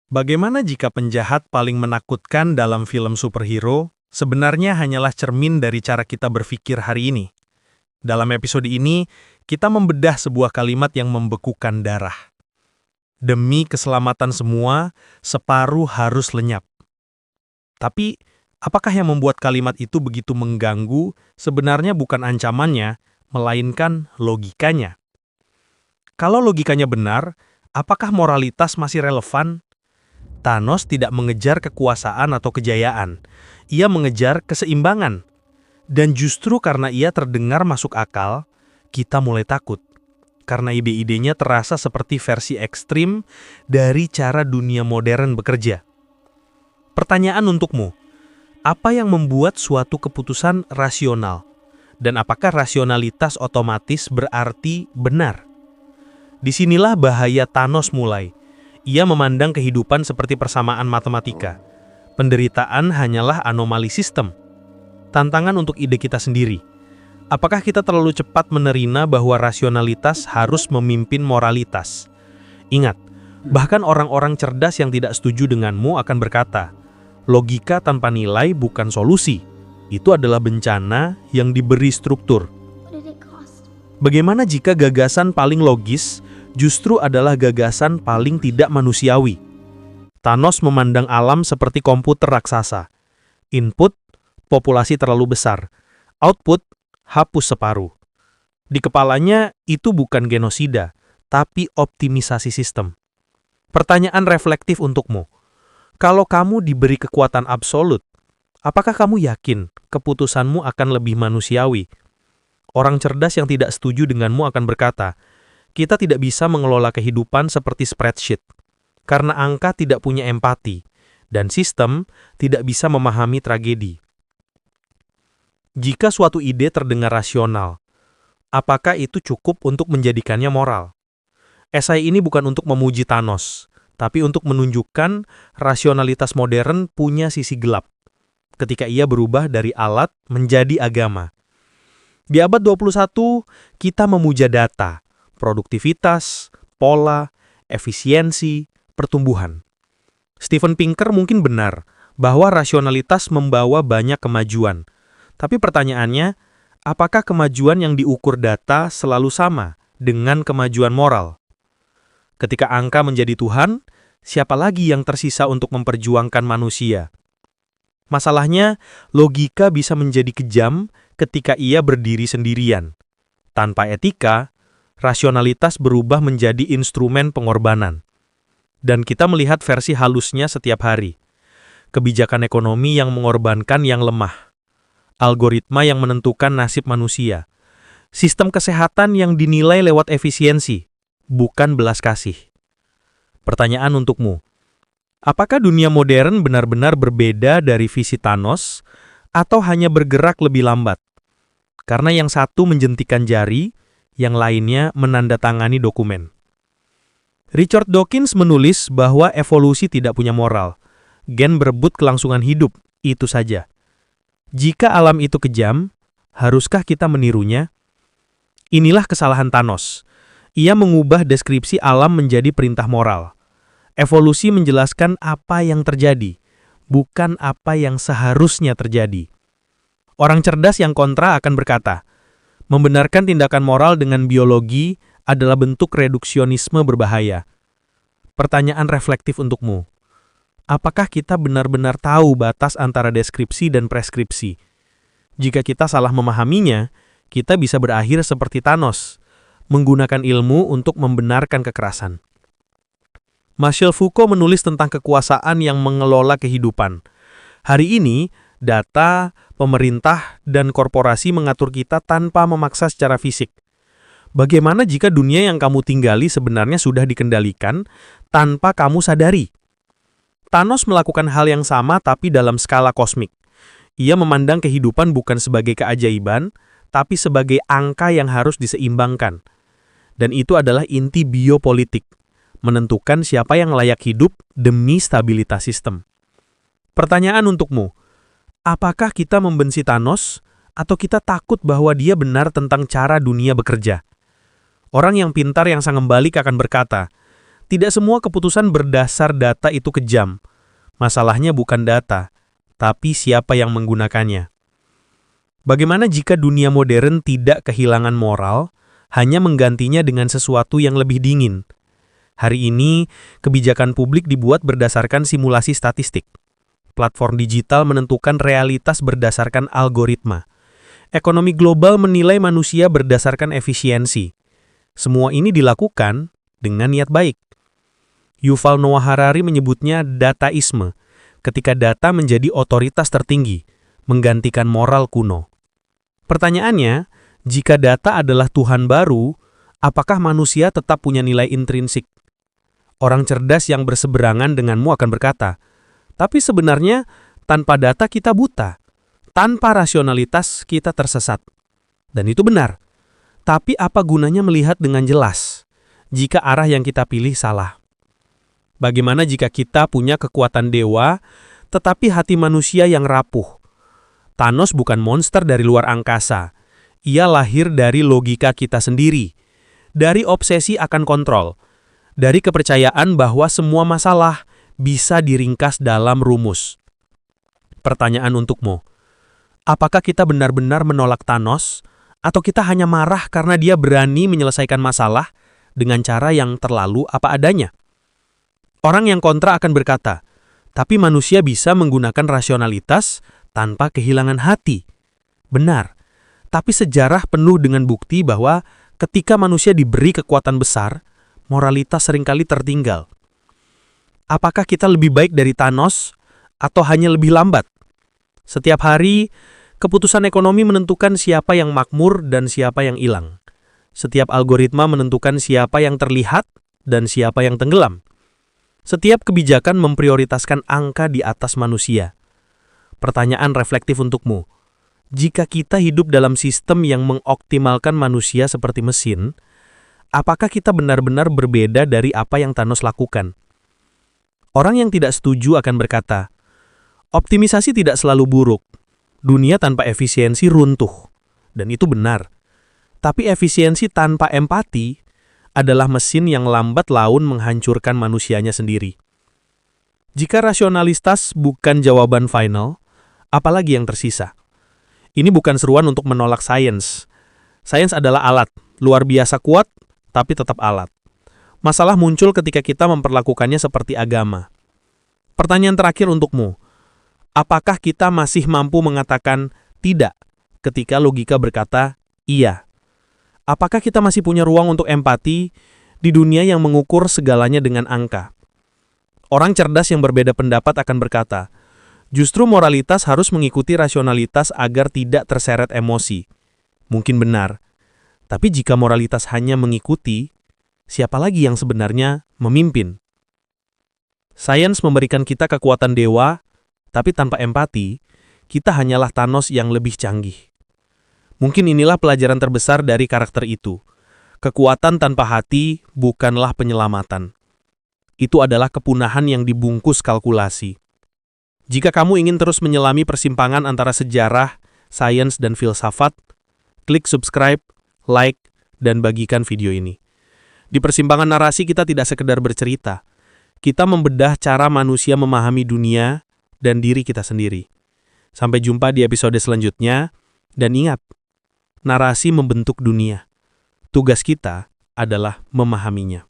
Bagaimana jika penjahat paling menakutkan dalam film superhero sebenarnya hanyalah cermin dari cara kita berpikir hari ini? Dalam episode ini, kita membedah sebuah kalimat yang membekukan darah. Demi keselamatan semua, separuh harus lenyap. Tapi, apakah yang membuat kalimat itu begitu mengganggu sebenarnya bukan ancamannya, melainkan logikanya? Kalau logikanya benar, apakah moralitas masih relevan? Thanos tidak mengejar kekuasaan atau kejayaan. Ia mengejar keseimbangan. Dan justru karena ia terdengar masuk akal, kita mulai takut. Karena ide-idenya terasa seperti versi ekstrim dari cara dunia modern bekerja. Pertanyaan untukmu, apa yang membuat suatu keputusan rasional? Dan apakah rasionalitas otomatis berarti benar? Disinilah bahaya Thanos mulai. Ia memandang kehidupan seperti persamaan matematika. Penderitaan hanyalah anomali sistem. Tantangan untuk ide kita sendiri. Apakah kita terlalu cepat menerima bahwa rasionalitas harus memimpin moralitas? Ingat, bahkan orang-orang cerdas yang tidak setuju denganmu akan berkata, logika tanpa nilai bukan solusi. Itu adalah bencana yang diberi struktur. Bagaimana jika gagasan paling logis justru adalah gagasan paling tidak manusiawi? Thanos memandang alam seperti komputer raksasa. Input, populasi terlalu besar. Output, hapus separuh. Di kepalanya itu bukan genosida, tapi optimisasi sistem. Pertanyaan reflektif untukmu. Kalau kamu diberi kekuatan absolut, apakah kamu yakin keputusanmu akan lebih manusiawi? Orang cerdas yang tidak setuju denganmu akan berkata, kita tidak bisa mengelola kehidupan seperti spreadsheet, karena angka tidak punya empati, dan sistem tidak bisa memahami tragedi. Jika suatu ide terdengar rasional, apakah itu cukup untuk menjadikannya moral? Esai ini bukan untuk memuji Thanos, tapi untuk menunjukkan rasionalitas modern punya sisi gelap, ketika ia berubah dari alat menjadi agama. Di abad 21, kita memuja data, produktivitas, pola, efisiensi, pertumbuhan. Steven Pinker mungkin benar bahwa rasionalitas membawa banyak kemajuan. Tapi pertanyaannya, apakah kemajuan yang diukur data selalu sama dengan kemajuan moral? Ketika angka menjadi Tuhan, siapa lagi yang tersisa untuk memperjuangkan manusia? Masalahnya, logika bisa menjadi kejam ketika ia berdiri sendirian. Tanpa etika, rasionalitas berubah menjadi instrumen pengorbanan. Dan kita melihat versi halusnya setiap hari. Kebijakan ekonomi yang mengorbankan yang lemah. Algoritma yang menentukan nasib manusia. Sistem kesehatan yang dinilai lewat efisiensi, bukan belas kasih. Pertanyaan untukmu. Apakah dunia modern benar-benar berbeda dari visi Thanos, atau hanya bergerak lebih lambat? Karena yang satu menjentikan jari, yang lainnya menandatangani dokumen. Richard Dawkins menulis bahwa evolusi tidak punya moral. Gen berebut kelangsungan hidup, itu saja. Jika alam itu kejam, haruskah kita menirunya? Inilah kesalahan Thanos. Ia mengubah deskripsi alam menjadi perintah moral. Evolusi menjelaskan apa yang terjadi, bukan apa yang seharusnya terjadi. Orang cerdas yang kontra akan berkata, membenarkan tindakan moral dengan biologi adalah bentuk reduksionisme berbahaya. Pertanyaan reflektif untukmu. Apakah kita benar-benar tahu batas antara deskripsi dan preskripsi? Jika kita salah memahaminya, kita bisa berakhir seperti Thanos, menggunakan ilmu untuk membenarkan kekerasan. Michel Foucault menulis tentang kekuasaan yang mengelola kehidupan. Hari ini, data, pemerintah, dan korporasi mengatur kita tanpa memaksa secara fisik. Bagaimana jika dunia yang kamu tinggali sebenarnya sudah dikendalikan tanpa kamu sadari? Thanos melakukan hal yang sama tapi dalam skala kosmik. Ia memandang kehidupan bukan sebagai keajaiban, tapi sebagai angka yang harus diseimbangkan. Dan itu adalah inti biopolitik, menentukan siapa yang layak hidup demi stabilitas sistem. Pertanyaan untukmu, apakah kita membenci Thanos atau kita takut bahwa dia benar tentang cara dunia bekerja? Orang yang pintar yang sang gembalik akan berkata, Tidak semua keputusan berdasar data itu kejam. Masalahnya bukan data, tapi siapa yang menggunakannya. Bagaimana jika dunia modern tidak kehilangan moral, hanya menggantinya dengan sesuatu yang lebih dingin? Hari ini, kebijakan publik dibuat berdasarkan simulasi statistik. Platform digital menentukan realitas berdasarkan algoritma. Ekonomi global menilai manusia berdasarkan efisiensi. Semua ini dilakukan dengan niat baik. Yuval Noah Harari menyebutnya dataisme, ketika data menjadi otoritas tertinggi, menggantikan moral kuno. Pertanyaannya, jika data adalah Tuhan baru, apakah manusia tetap punya nilai intrinsik? Orang cerdas yang berseberangan denganmu akan berkata, tapi sebenarnya tanpa data kita buta, tanpa rasionalitas kita tersesat. Dan itu benar. Tapi apa gunanya melihat dengan jelas jika arah yang kita pilih salah? Bagaimana jika kita punya kekuatan dewa, tetapi hati manusia yang rapuh? Thanos bukan monster dari luar angkasa. Ia lahir dari logika kita sendiri, dari obsesi akan kontrol, dari kepercayaan bahwa semua masalah bisa diringkas dalam rumus. Pertanyaan untukmu, apakah kita benar-benar menolak Thanos, atau kita hanya marah karena dia berani menyelesaikan masalah dengan cara yang terlalu apa adanya? Orang yang kontra akan berkata, tapi manusia bisa menggunakan rasionalitas tanpa kehilangan hati. Benar, tapi sejarah penuh dengan bukti bahwa ketika manusia diberi kekuatan besar, moralitas seringkali tertinggal. Apakah kita lebih baik dari Thanos atau hanya lebih lambat? Setiap hari, keputusan ekonomi menentukan siapa yang makmur dan siapa yang hilang. Setiap algoritma menentukan siapa yang terlihat dan siapa yang tenggelam. Setiap kebijakan memprioritaskan angka di atas manusia. Pertanyaan reflektif untukmu. Jika kita hidup dalam sistem yang mengoptimalkan manusia seperti mesin, apakah kita benar-benar berbeda dari apa yang Thanos lakukan? Orang yang tidak setuju akan berkata, optimisasi tidak selalu buruk. Dunia tanpa efisiensi runtuh. Dan itu benar. Tapi efisiensi tanpa empati adalah mesin yang lambat laun menghancurkan manusianya sendiri. Jika rasionalitas bukan jawaban final, apalagi yang tersisa? Ini bukan seruan untuk menolak sains. Sains adalah alat, luar biasa kuat, tapi tetap alat. Masalah muncul ketika kita memperlakukannya seperti agama. Pertanyaan terakhir untukmu. Apakah kita masih mampu mengatakan tidak ketika logika berkata iya? Apakah kita masih punya ruang untuk empati di dunia yang mengukur segalanya dengan angka? Orang cerdas yang berbeda pendapat akan berkata, justru moralitas harus mengikuti rasionalitas agar tidak terseret emosi. Mungkin benar. Tapi jika moralitas hanya mengikuti, siapa lagi yang sebenarnya memimpin? Sains memberikan kita kekuatan dewa, tapi tanpa empati, kita hanyalah Thanos yang lebih canggih. Mungkin inilah pelajaran terbesar dari karakter itu. Kekuatan tanpa hati bukanlah penyelamatan. Itu adalah kepunahan yang dibungkus kalkulasi. Jika kamu ingin terus menyelami persimpangan antara sejarah, sains, dan filsafat, klik subscribe, like, dan bagikan video ini. Di persimpangan narasi kita tidak sekedar bercerita. Kita membedah cara manusia memahami dunia dan diri kita sendiri. Sampai jumpa di episode selanjutnya, dan ingat, narasi membentuk dunia. Tugas kita adalah memahaminya.